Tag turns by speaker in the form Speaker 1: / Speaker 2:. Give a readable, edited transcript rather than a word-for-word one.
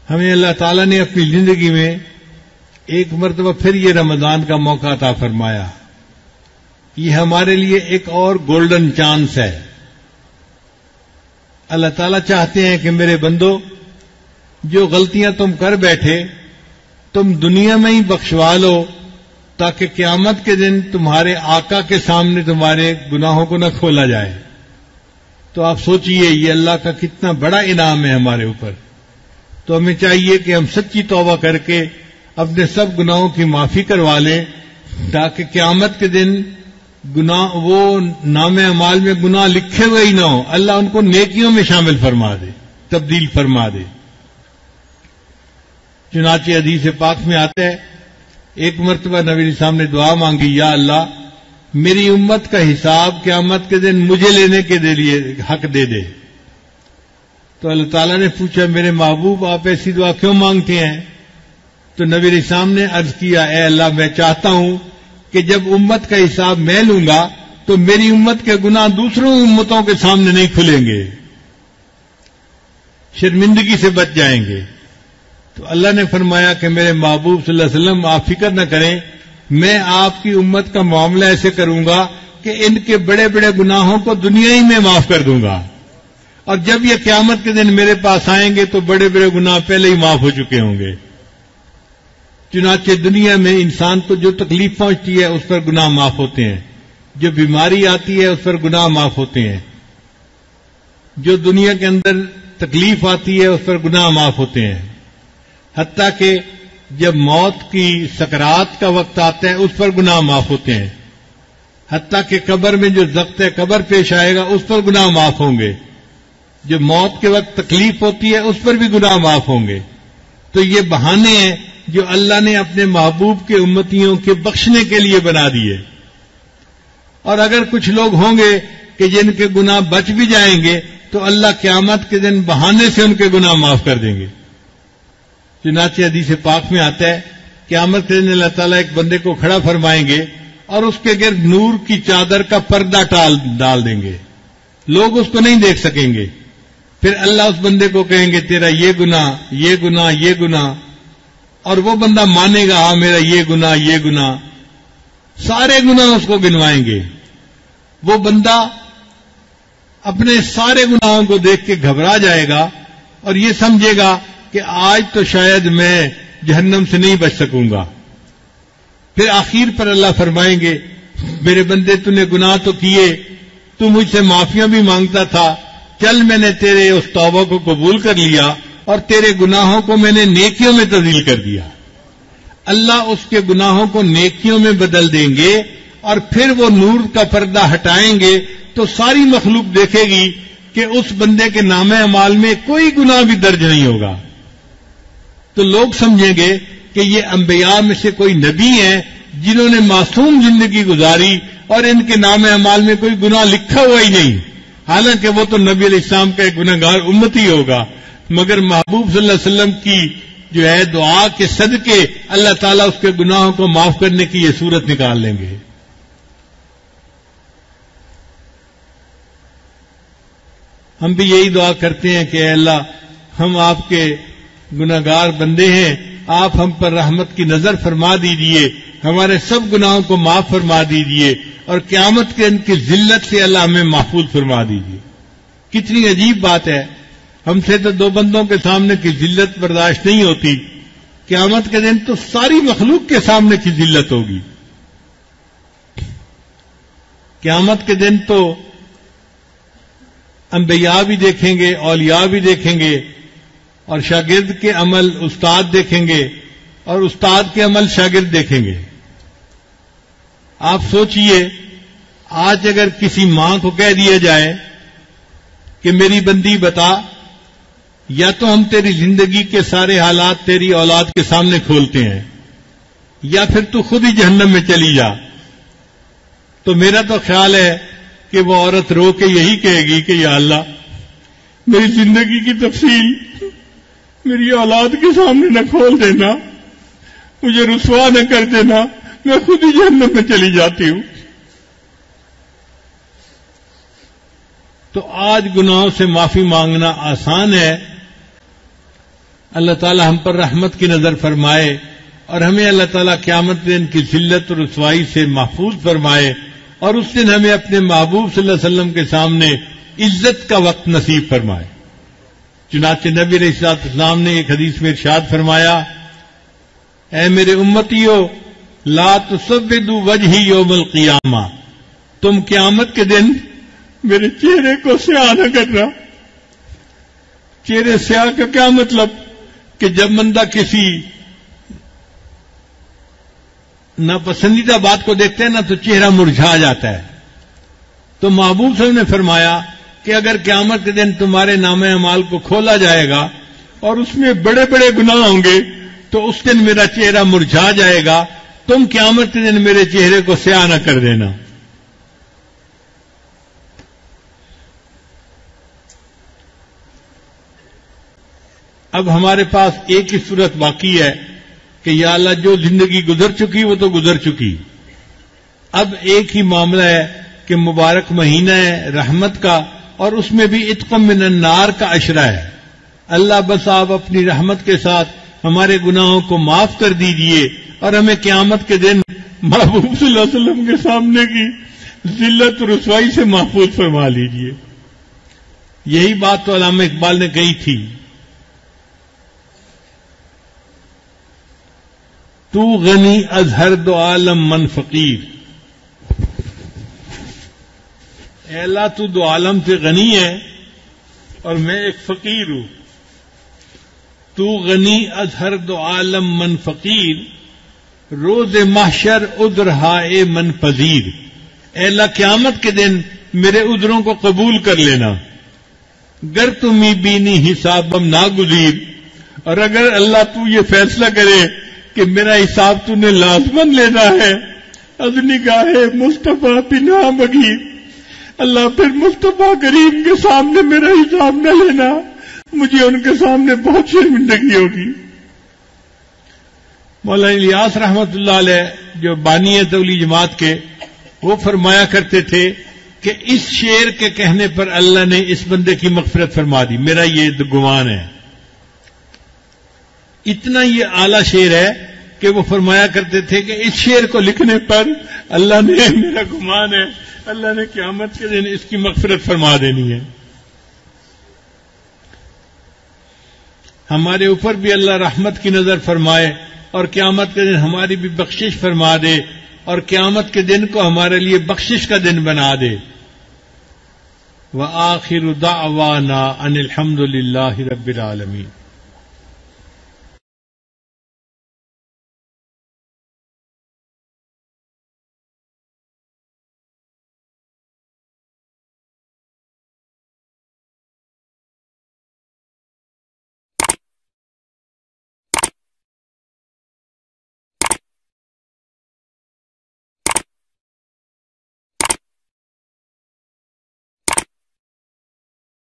Speaker 1: ہمیں اللہ تعالیٰ نے اپنی زندگی میں ایک مرتبہ پھر یہ رمضان کا موقع عطا فرمایا. یہ ہمارے لیے ایک اور گولڈن چانس ہے. اللہ تعالیٰ چاہتے ہیں کہ میرے بندو، جو غلطیاں تم کر بیٹھے تم دنیا میں ہی بخشوا لو، تاکہ قیامت کے دن تمہارے آقا کے سامنے تمہارے گناہوں کو نہ کھولا جائے. تو آپ سوچئے یہ اللہ کا کتنا بڑا انعام ہے ہمارے اوپر. تو ہمیں چاہیے کہ ہم سچی توبہ کر کے اپنے سب گناہوں کی معافی کروا لیں، تاکہ قیامت کے دن گناہ وہ نام اعمال میں گناہ لکھے ہوئے ہی نہ ہو، اللہ ان کو نیکیوں میں شامل فرما دے، تبدیل فرما دے. چنانچہ حدیث پاک میں آتا ہے، ایک مرتبہ نبی صاحب نے دعا مانگی، یا اللہ میری امت کا حساب قیامت کے دن مجھے لینے کے لیے حق دے دے. تو اللہ تعالیٰ نے پوچھا، میرے محبوب آپ ایسی دعا کیوں مانگتے ہیں؟ تو نبی اسلام نے عرض کیا، اے اللہ میں چاہتا ہوں کہ جب امت کا حساب میں لوں گا تو میری امت کے گناہ دوسروں امتوں کے سامنے نہیں کھلیں گے، شرمندگی سے بچ جائیں گے. تو اللہ نے فرمایا کہ میرے محبوب صلی اللہ علیہ وسلم آپ فکر نہ کریں، میں آپ کی امت کا معاملہ ایسے کروں گا کہ ان کے بڑے بڑے گناہوں کو دنیا ہی میں معاف کر دوں گا، اور جب یہ قیامت کے دن میرے پاس آئیں گے تو بڑے بڑے گناہ پہلے ہی معاف ہو چکے ہوں گے. چنانچہ دنیا میں انسان کو جو تکلیف پہنچتی ہے اس پر گناہ معاف ہوتے ہیں، جو بیماری آتی ہے اس پر گناہ معاف ہوتے ہیں، جو دنیا کے اندر تکلیف آتی ہے اس پر گناہ معاف ہوتے ہیں، حتیٰ کہ جب موت کی سکرات کا وقت آتا ہے اس پر گناہ معاف ہوتے ہیں، حتیٰ کہ قبر میں جو ضبط قبر پیش آئے گا اس پر گناہ معاف ہوں گے، جو موت کے وقت تکلیف ہوتی ہے اس پر بھی گناہ معاف ہوں گے. تو یہ بہانے ہیں جو اللہ نے اپنے محبوب کے امتیوں کے بخشنے کے لیے بنا دیے. اور اگر کچھ لوگ ہوں گے کہ جن کے گناہ بچ بھی جائیں گے تو اللہ قیامت کے دن بہانے سے ان کے گناہ معاف کر دیں گے. چنانچہ حدیث پاک میں آتا ہے، قیامت کے دن اللہ تعالیٰ ایک بندے کو کھڑا فرمائیں گے اور اس کے گرد نور کی چادر کا پردہ ڈال دیں گے، لوگ اس کو نہیں دیکھ سکیں گے. پھر اللہ اس بندے کو کہیں گے تیرا یہ گناہ یہ گناہ یہ گناہ، اور وہ بندہ مانے گا ہاں میرا یہ گناہ یہ گناہ، سارے گناہ اس کو گنوائیں گے. وہ بندہ اپنے سارے گناہوں کو دیکھ کے گھبرا جائے گا اور یہ سمجھے گا کہ آج تو شاید میں جہنم سے نہیں بچ سکوں گا. پھر آخر پر اللہ فرمائیں گے، میرے بندے تو نے گناہ تو کیے، تو مجھ سے معافیاں بھی مانگتا تھا، چل میں نے تیرے اس توبہ کو قبول کر لیا اور تیرے گناہوں کو میں نے نیکیوں میں تبدیل کر دیا. اللہ اس کے گناہوں کو نیکیوں میں بدل دیں گے اور پھر وہ نور کا پردہ ہٹائیں گے تو ساری مخلوق دیکھے گی کہ اس بندے کے نام اعمال میں کوئی گناہ بھی درج نہیں ہوگا. تو لوگ سمجھیں گے کہ یہ انبیاء میں سے کوئی نبی ہیں جنہوں نے معصوم زندگی گزاری اور ان کے نام اعمال میں کوئی گناہ لکھا ہوا ہی نہیں، حالانکہ وہ تو نبی علیہ السلام کا ایک گناہگار امتی ہوگا. مگر محبوب صلی اللہ علیہ وسلم کی جو ہے دعا کے صدقے اللہ تعالیٰ اس کے گناہوں کو معاف کرنے کی یہ صورت نکال لیں گے. ہم بھی یہی دعا کرتے ہیں کہ اے اللہ ہم آپ کے گناہگار بندے ہیں، آپ ہم پر رحمت کی نظر فرما دیجیے، ہمارے سب گناہوں کو معاف فرما دیجیے اور قیامت کے ان کی ذلت سے اللہ ہمیں محفوظ فرما دیجیے. کتنی عجیب بات ہے، ہم سے تو دو بندوں کے سامنے کی ذلت برداشت نہیں ہوتی، قیامت کے دن تو ساری مخلوق کے سامنے کی ذلت ہوگی. قیامت کے دن تو انبیاء بھی دیکھیں گے، اولیاء بھی دیکھیں گے، اور شاگرد کے عمل استاد دیکھیں گے اور استاد کے عمل شاگرد دیکھیں گے. آپ سوچئے آج اگر کسی ماں کو کہہ دیا جائے کہ میری بندی بتا، یا تو ہم تیری زندگی کے سارے حالات تیری اولاد کے سامنے کھولتے ہیں یا پھر تو خود ہی جہنم میں چلی جا، تو میرا تو خیال ہے کہ وہ عورت رو کے یہی کہے گی کہ یا اللہ میری زندگی کی تفصیل میری اولاد کے سامنے نہ کھول دینا، مجھے رسوا نہ کر دینا، میں خود ہی جہنم میں چلی جاتی ہوں. تو آج گناہوں سے معافی مانگنا آسان ہے، اللہ تعالی ہم پر رحمت کی نظر فرمائے اور ہمیں اللہ تعالیٰ قیامت دن کی ذلت اور رسوائی سے محفوظ فرمائے اور اس دن ہمیں اپنے محبوب صلی اللہ علیہ وسلم کے سامنے عزت کا وقت نصیب فرمائے۔ چنانچہ نبی علیہ الصلوۃ والسلام نے ایک حدیث میں ارشاد فرمایا، اے میرے امتیو لا تسودوا وجہی یوم القیامہ، تم قیامت کے دن میرے چہرے کو سیاہ نہ کرنا۔ چہرے سیاہ کا کیا مطلب؟ کہ جب بندہ کسی ناپسندیدہ بات کو دیکھتے ہیں نا تو چہرہ مرجھا جاتا ہے۔ تو محبوب صلی اللہ علیہ وسلم نے فرمایا کہ اگر قیامت کے دن تمہارے نامہ اعمال کو کھولا جائے گا اور اس میں بڑے بڑے گناہ ہوں گے تو اس دن میرا چہرہ مرجھا جائے گا، تم قیامت کے دن میرے چہرے کو سیاہ نہ کر دینا۔ اب ہمارے پاس ایک ہی صورت باقی ہے کہ یا اللہ جو زندگی گزر چکی وہ تو گزر چکی، اب ایک ہی معاملہ ہے کہ مبارک مہینہ ہے رحمت کا اور اس میں بھی عتق من النار کا عشرہ ہے۔ اللہ بس آپ اپنی رحمت کے ساتھ ہمارے گناہوں کو معاف کر دیجئے اور ہمیں قیامت کے دن محبوب صلی اللہ علیہ وسلم کے سامنے کی ذلت و رسوائی سے محفوظ فرما لیجئے۔ یہی بات تو علامہ اقبال نے کہی تھی، تو غنی از ہر دو عالم من فقیر، اے اللہ تو دو عالم سے غنی ہے اور میں ایک فقیر ہوں۔ تو غنی از ہر دو عالم من فقیر، روز محشر عذر ہائے من پذیر۔ اے اللہ قیامت کے دن میرے عذروں کو قبول کر لینا۔ گر تمہیں بینی حسابم ناگزیر، اور اگر اللہ تو یہ فیصلہ کرے کہ میرا حساب تو نے لازمن لینا ہے، از نگاہ مصطفیٰ بنا بگیر، اللہ پھر مصطفیٰ کریم کے سامنے میرا حساب نہ لینا، مجھے ان کے سامنے بہت شرمندگی ہوگی۔ مولانا الیاس رحمت اللہ علیہ جو بانی تولی جماعت کے، وہ فرمایا کرتے تھے کہ اس شعر کے کہنے پر اللہ نے اس بندے کی مغفرت فرما دی، میرا یہ گمان ہے۔ اتنا یہ اعلیٰ شعر ہے کہ وہ فرمایا کرتے تھے کہ اس شعر کو لکھنے پر اللہ نے، میرا گمان ہے اللہ نے قیامت کے دن اس کی مغفرت فرما دینی ہے۔ ہمارے اوپر بھی اللہ رحمت کی نظر فرمائے اور قیامت کے دن ہماری بھی بخشش فرما دے اور قیامت کے دن کو ہمارے لیے بخشش کا دن بنا دے۔ وآخر دعوانا ان الحمد للہ رب العالمین۔